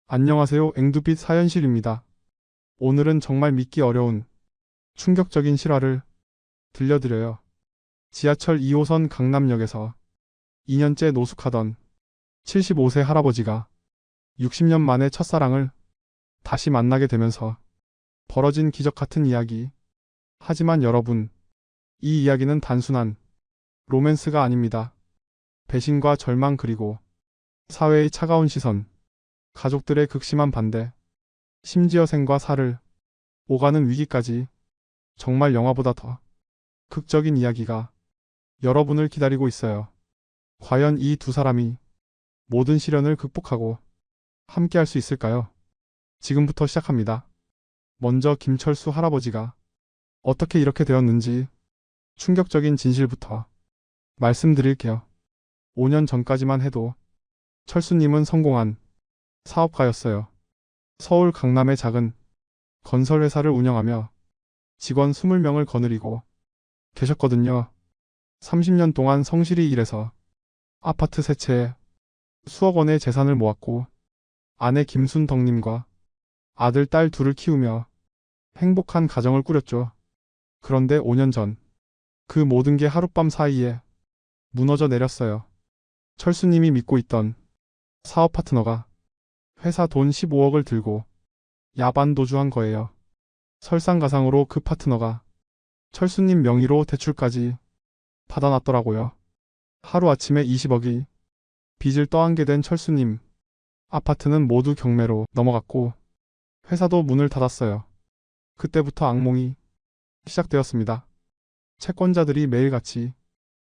안녕하세요. 앵두빛 사연실입니다. 오늘은 정말 믿기 어려운 충격적인 실화를 들려드려요. 지하철 2호선 강남역에서 2년째 노숙하던 75세 할아버지가 60년 만에 첫사랑을 다시 만나게 되면서 벌어진 기적 같은 이야기. 하지만 여러분, 이 이야기는 단순한 로맨스가 아닙니다. 배신과 절망 그리고 사회의 차가운 시선, 가족들의 극심한 반대, 심지어 생과 사를 오가는 위기까지 정말 영화보다 더 극적인 이야기가 여러분을 기다리고 있어요. 과연 이 두 사람이 모든 시련을 극복하고 함께 할 수 있을까요? 지금부터 시작합니다. 먼저 김철수 할아버지가 어떻게 이렇게 되었는지 충격적인 진실부터 말씀드릴게요. 5년 전까지만 해도 철수님은 성공한 사업가였어요. 서울 강남의 작은 건설회사를 운영하며 직원 20명을 거느리고 계셨거든요. 30년 동안 성실히 일해서 아파트 세 채에 수억 원의 재산을 모았고 아내 김순덕님과 아들, 딸 둘을 키우며 행복한 가정을 꾸렸죠. 그런데 5년 전 그 모든 게 하룻밤 사이에 무너져 내렸어요. 철수님이 믿고 있던 사업 파트너가 회사 돈 15억을 들고 야반도주한 거예요. 설상가상으로 그 파트너가 철수님 명의로 대출까지 받아놨더라고요. 하루아침에 20억이 빚을 떠안게 된 철수님. 아파트는 모두 경매로 넘어갔고 회사도 문을 닫았어요. 그때부터 악몽이 시작되었습니다. 채권자들이 매일같이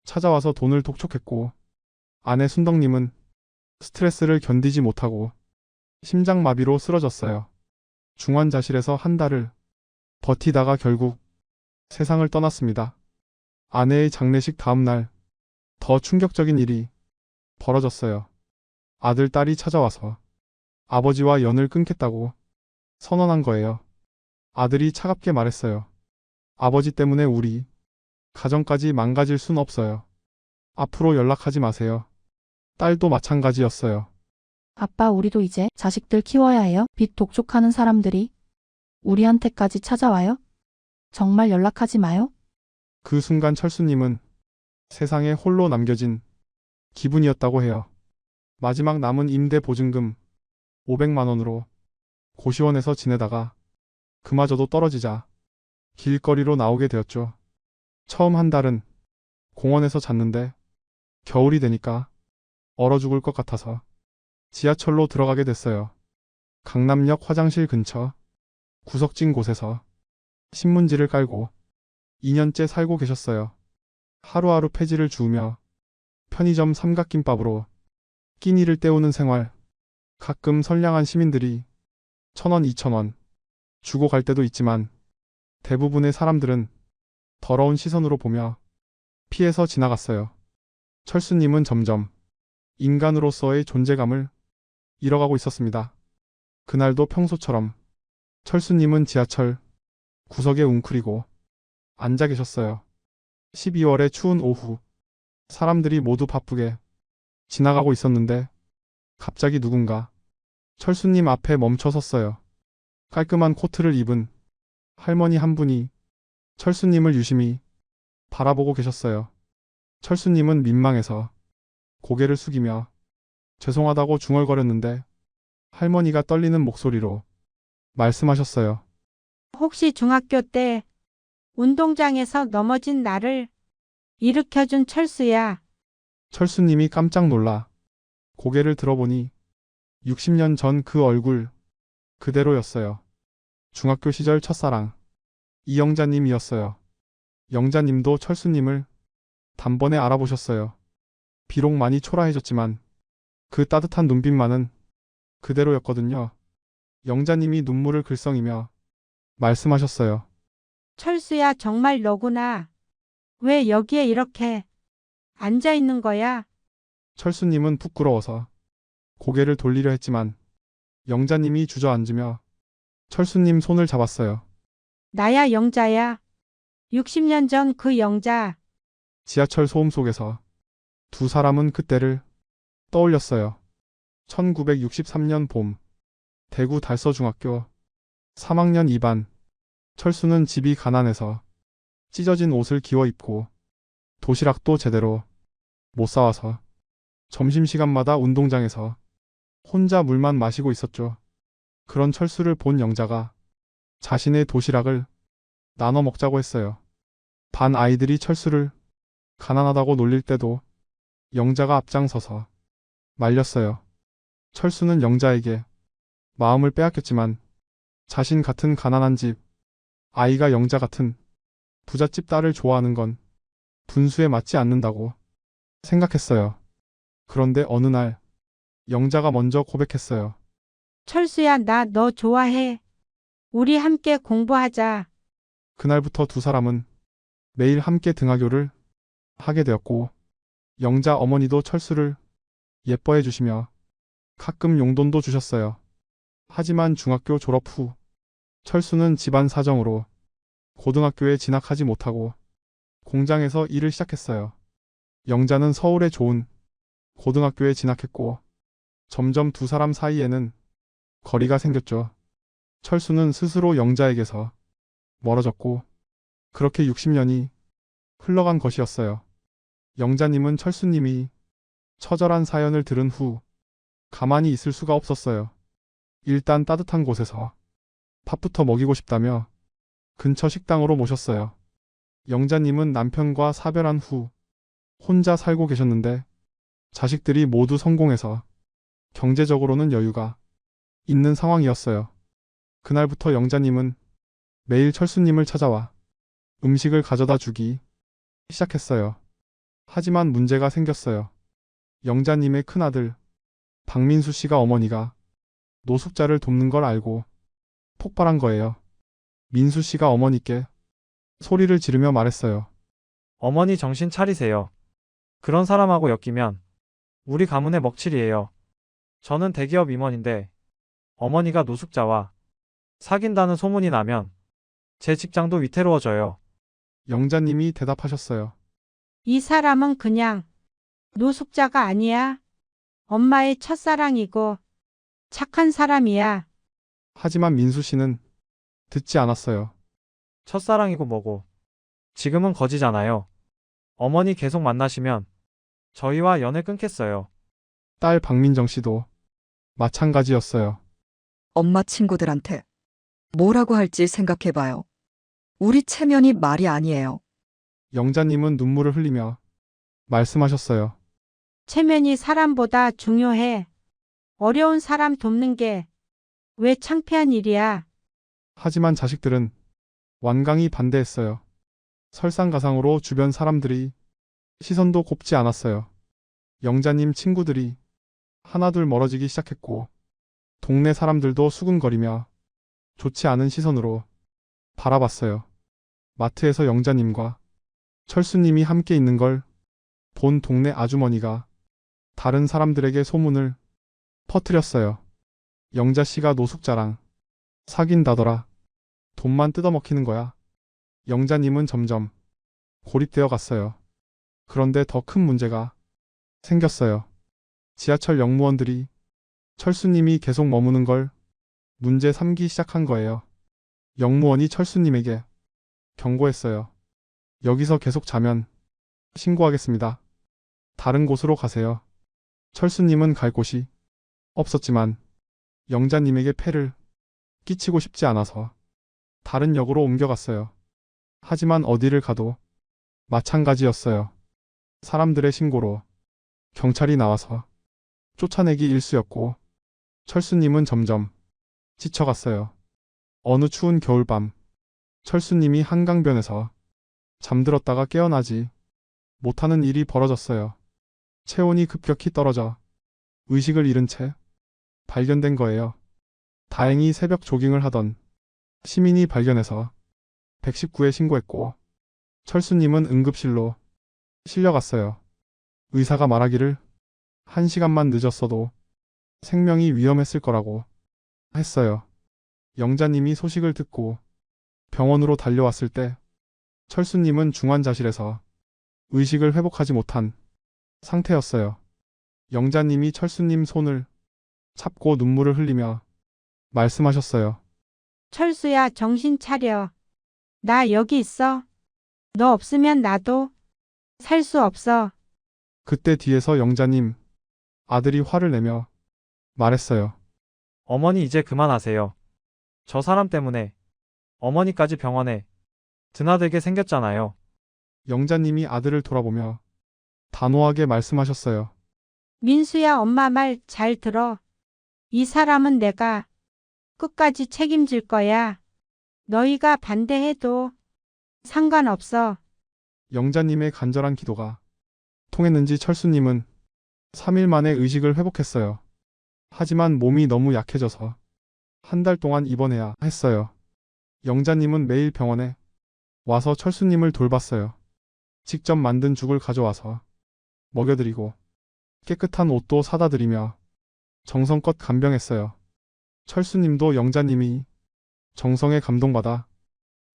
찾아와서 돈을 독촉했고 아내 순덕님은 스트레스를 견디지 못하고 심장마비로 쓰러졌어요. 중환자실에서 한 달을 버티다가 결국 세상을 떠났습니다. 아내의 장례식 다음 날 더 충격적인 일이 벌어졌어요. 아들, 딸이 찾아와서 아버지와 연을 끊겠다고 선언한 거예요. 아들이 차갑게 말했어요. 아버지 때문에 우리 가정까지 망가질 순 없어요. 앞으로 연락하지 마세요. 딸도 마찬가지였어요. 아빠, 우리도 이제 자식들 키워야 해요. 빚 독촉하는 사람들이 우리한테까지 찾아와요? 정말 연락하지 마요? 그 순간 철수님은 세상에 홀로 남겨진 기분이었다고 해요. 마지막 남은 임대 보증금 500만 원으로 고시원에서 지내다가 그마저도 떨어지자 길거리로 나오게 되었죠. 처음 한 달은 공원에서 잤는데 겨울이 되니까 얼어 죽을 것 같아서 지하철로 들어가게 됐어요. 강남역 화장실 근처 구석진 곳에서 신문지를 깔고 2년째 살고 계셨어요. 하루하루 폐지를 주우며 편의점 삼각김밥으로 끼니를 때우는 생활. 가끔 선량한 시민들이 1,000원, 2,000원 주고 갈 때도 있지만 대부분의 사람들은 더러운 시선으로 보며 피해서 지나갔어요. 철수님은 점점 인간으로서의 존재감을 잃어가고 있었습니다. 그날도 평소처럼 철수님은 지하철 구석에 웅크리고 앉아 계셨어요. 12월의 추운 오후, 사람들이 모두 바쁘게 지나가고 있었는데 갑자기 누군가 철수님 앞에 멈춰 섰어요. 깔끔한 코트를 입은 할머니 한 분이 철수님을 유심히 바라보고 계셨어요. 철수님은 민망해서 고개를 숙이며 죄송하다고 중얼거렸는데 할머니가 떨리는 목소리로 말씀하셨어요. 혹시 중학교 때 운동장에서 넘어진 나를 일으켜준 철수야? 철수님이 깜짝 놀라 고개를 들어보니 60년 전 그 얼굴 그대로였어요. 중학교 시절 첫사랑 이영자님이었어요. 영자님도 철수님을 단번에 알아보셨어요. 비록 많이 초라해졌지만 그 따뜻한 눈빛만은 그대로였거든요. 영자님이 눈물을 글썽이며 말씀하셨어요. 철수야, 정말 너구나. 왜 여기에 이렇게 앉아 있는 거야? 철수님은 부끄러워서 고개를 돌리려 했지만 영자님이 주저앉으며 철수님 손을 잡았어요. 나야, 영자야. 60년 전 그 영자. 지하철 소음 속에서 두 사람은 그때를 떠올렸어요. 1963년 봄, 대구 달서중학교 3학년 2반. 철수는 집이 가난해서 찢어진 옷을 기워 입고 도시락도 제대로 못 사와서 점심시간마다 운동장에서 혼자 물만 마시고 있었죠. 그런 철수를 본 영자가 자신의 도시락을 나눠 먹자고 했어요. 반 아이들이 철수를 가난하다고 놀릴 때도 영자가 앞장서서 말렸어요. 철수는 영자에게 마음을 빼앗겼지만 자신 같은 가난한 집 아이가 영자 같은 부잣집 딸을 좋아하는 건 분수에 맞지 않는다고 생각했어요. 그런데 어느 날 영자가 먼저 고백했어요. 철수야, 나 너 좋아해. 우리 함께 공부하자. 그날부터 두 사람은 매일 함께 등하교를 하게 되었고 영자 어머니도 철수를 예뻐해 주시며 가끔 용돈도 주셨어요. 하지만 중학교 졸업 후 철수는 집안 사정으로 고등학교에 진학하지 못하고 공장에서 일을 시작했어요. 영자는 서울의 좋은 고등학교에 진학했고 점점 두 사람 사이에는 거리가 생겼죠. 철수는 스스로 영자에게서 멀어졌고 그렇게 60년이 흘러간 것이었어요. 영자님은 철수님이 처절한 사연을 들은 후 가만히 있을 수가 없었어요. 일단 따뜻한 곳에서 밥부터 먹이고 싶다며 근처 식당으로 모셨어요. 영자님은 남편과 사별한 후 혼자 살고 계셨는데 자식들이 모두 성공해서 경제적으로는 여유가 있는 상황이었어요. 그날부터 영자님은 매일 철수님을 찾아와 음식을 가져다 주기 시작했어요. 하지만 문제가 생겼어요. 영자님의 큰아들 박민수 씨가 어머니가 노숙자를 돕는 걸 알고 폭발한 거예요. 민수 씨가 어머니께 소리를 지르며 말했어요. 어머니 정신 차리세요. 그런 사람하고 엮이면 우리 가문의 먹칠이에요. 저는 대기업 임원인데 어머니가 노숙자와 사귄다는 소문이 나면 제 직장도 위태로워져요. 영자님이 대답하셨어요. 이 사람은 그냥 노숙자가 아니야. 엄마의 첫사랑이고 착한 사람이야. 하지만 민수 씨는 듣지 않았어요. 첫사랑이고 뭐고. 지금은 거지잖아요. 어머니 계속 만나시면 저희와 연애 끊겠어요. 딸 박민정 씨도 마찬가지였어요. 엄마 친구들한테 뭐라고 할지 생각해봐요. 우리 체면이 말이 아니에요. 영자님은 눈물을 흘리며 말씀하셨어요. 체면이 사람보다 중요해. 어려운 사람 돕는 게 왜 창피한 일이야. 하지만 자식들은 완강히 반대했어요. 설상가상으로 주변 사람들이 시선도 곱지 않았어요. 영자님 친구들이 하나둘 멀어지기 시작했고 동네 사람들도 수군거리며 좋지 않은 시선으로 바라봤어요. 마트에서 영자님과 철수님이 함께 있는 걸 본 동네 아주머니가 다른 사람들에게 소문을 퍼뜨렸어요. 영자 씨가 노숙자랑 사귄다더라. 돈만 뜯어먹히는 거야. 영자님은 점점 고립되어 갔어요. 그런데 더 큰 문제가 생겼어요. 지하철 역무원들이 철수님이 계속 머무는 걸 문제 삼기 시작한 거예요. 역무원이 철수님에게 경고했어요. 여기서 계속 자면 신고하겠습니다. 다른 곳으로 가세요. 철수님은 갈 곳이 없었지만 영자님에게 폐를 끼치고 싶지 않아서 다른 역으로 옮겨갔어요. 하지만 어디를 가도 마찬가지였어요. 사람들의 신고로 경찰이 나와서 쫓아내기 일쑤였고 철수님은 점점 지쳐갔어요. 어느 추운 겨울밤 철수님이 한강변에서 잠들었다가 깨어나지 못하는 일이 벌어졌어요. 체온이 급격히 떨어져 의식을 잃은 채 발견된 거예요. 다행히 새벽 조깅을 하던 시민이 발견해서 119에 신고했고 철수님은 응급실로 실려갔어요. 의사가 말하기를 1시간만 늦었어도 생명이 위험했을 거라고 했어요. 영자님이 소식을 듣고 병원으로 달려왔을 때 철수님은 중환자실에서 의식을 회복하지 못한 상태였어요. 영자님이 철수님 손을 잡고 눈물을 흘리며 말씀하셨어요. 철수야, 정신 차려. 나 여기 있어. 너 없으면 나도 살 수 없어. 그때 뒤에서 영자님 아들이 화를 내며 말했어요. 어머니 이제 그만하세요. 저 사람 때문에 어머니까지 병원에 드나들게 생겼잖아요. 영자님이 아들을 돌아보며 단호하게 말씀하셨어요. 민수야, 엄마 말 잘 들어. 이 사람은 내가 끝까지 책임질 거야. 너희가 반대해도 상관없어. 영자님의 간절한 기도가 통했는지 철수님은 3일 만에 의식을 회복했어요. 하지만 몸이 너무 약해져서 한 달 동안 입원해야 했어요. 영자님은 매일 병원에 와서 철수님을 돌봤어요. 직접 만든 죽을 가져와서 먹여드리고 깨끗한 옷도 사다 드리며 정성껏 간병했어요. 철수님도 영자님이 정성에 감동받아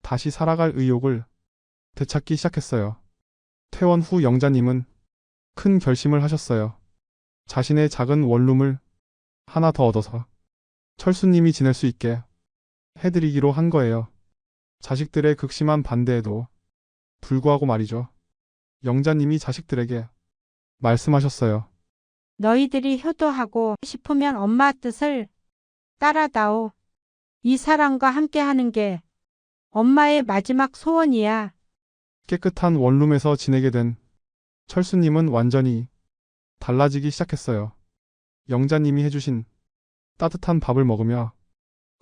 다시 살아갈 의욕을 되찾기 시작했어요. 퇴원 후 영자님은 큰 결심을 하셨어요. 자신의 작은 원룸을 하나 더 얻어서 철수님이 지낼 수 있게 해드리기로 한 거예요. 자식들의 극심한 반대에도 불구하고 말이죠. 영자님이 자식들에게 말씀하셨어요. 너희들이 효도하고 싶으면 엄마 뜻을 따라다오. 이 사람과 함께 하는 게 엄마의 마지막 소원이야. 깨끗한 원룸에서 지내게 된 철수님은 완전히 달라지기 시작했어요. 영자님이 해주신 따뜻한 밥을 먹으며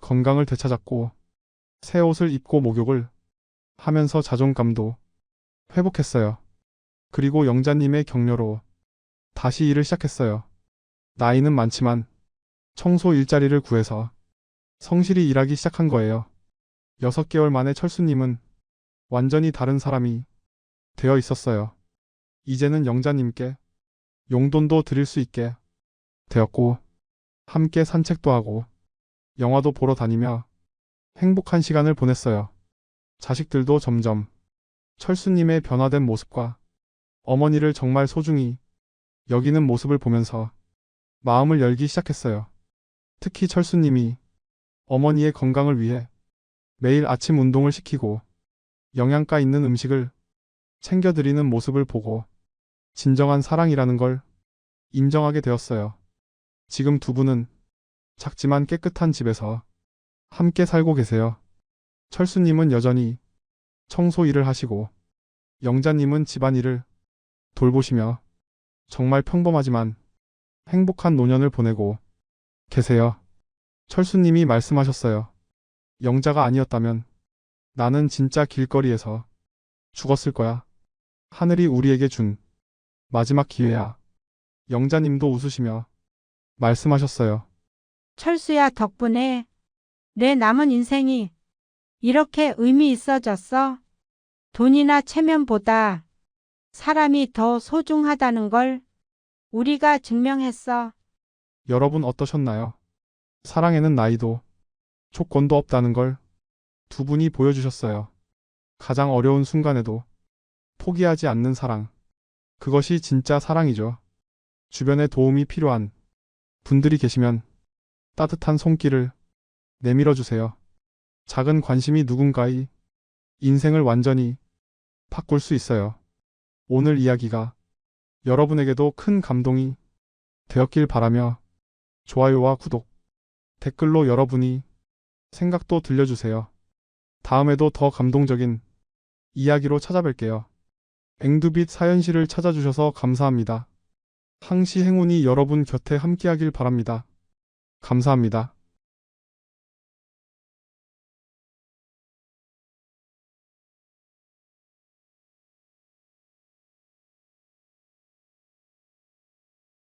건강을 되찾았고 새 옷을 입고 목욕을 하면서 자존감도 회복했어요. 그리고 영자님의 격려로 다시 일을 시작했어요. 나이는 많지만 청소 일자리를 구해서 성실히 일하기 시작한 거예요. 6개월 만에 철수님은 완전히 다른 사람이 되어 있었어요. 이제는 영자님께 용돈도 드릴 수 있게 되었고 함께 산책도 하고 영화도 보러 다니며 행복한 시간을 보냈어요. 자식들도 점점 철수님의 변화된 모습과 어머니를 정말 소중히 여기는 모습을 보면서 마음을 열기 시작했어요. 특히 철수님이 어머니의 건강을 위해 매일 아침 운동을 시키고 영양가 있는 음식을 챙겨드리는 모습을 보고 진정한 사랑이라는 걸 인정하게 되었어요. 지금 두 분은 작지만 깨끗한 집에서 함께 살고 계세요. 철수님은 여전히 청소 일을 하시고 영자님은 집안일을 돌보시며 정말 평범하지만 행복한 노년을 보내고 계세요. 철수님이 말씀하셨어요. 영자가 아니었다면 나는 진짜 길거리에서 죽었을 거야. 하늘이 우리에게 준 마지막 기회야. 영자님도 웃으시며 말씀하셨어요. 철수야, 덕분에 내 남은 인생이 이렇게 의미 있어졌어. 돈이나 체면보다 사람이 더 소중하다는 걸 우리가 증명했어. 여러분 어떠셨나요? 사랑에는 나이도 조건도 없다는 걸 두 분이 보여주셨어요. 가장 어려운 순간에도 포기하지 않는 사랑. 그것이 진짜 사랑이죠. 주변에 도움이 필요한 분들이 계시면 따뜻한 손길을 내밀어 주세요. 작은 관심이 누군가의 인생을 완전히 바꿀 수 있어요. 오늘 이야기가 여러분에게도 큰 감동이 되었길 바라며 좋아요와 구독, 댓글로 여러분이 생각도 들려주세요. 다음에도 더 감동적인 이야기로 찾아뵐게요. 앵두빛 사연실을 찾아주셔서 감사합니다. 항시 행운이 여러분 곁에 함께하길 바랍니다. 감사합니다.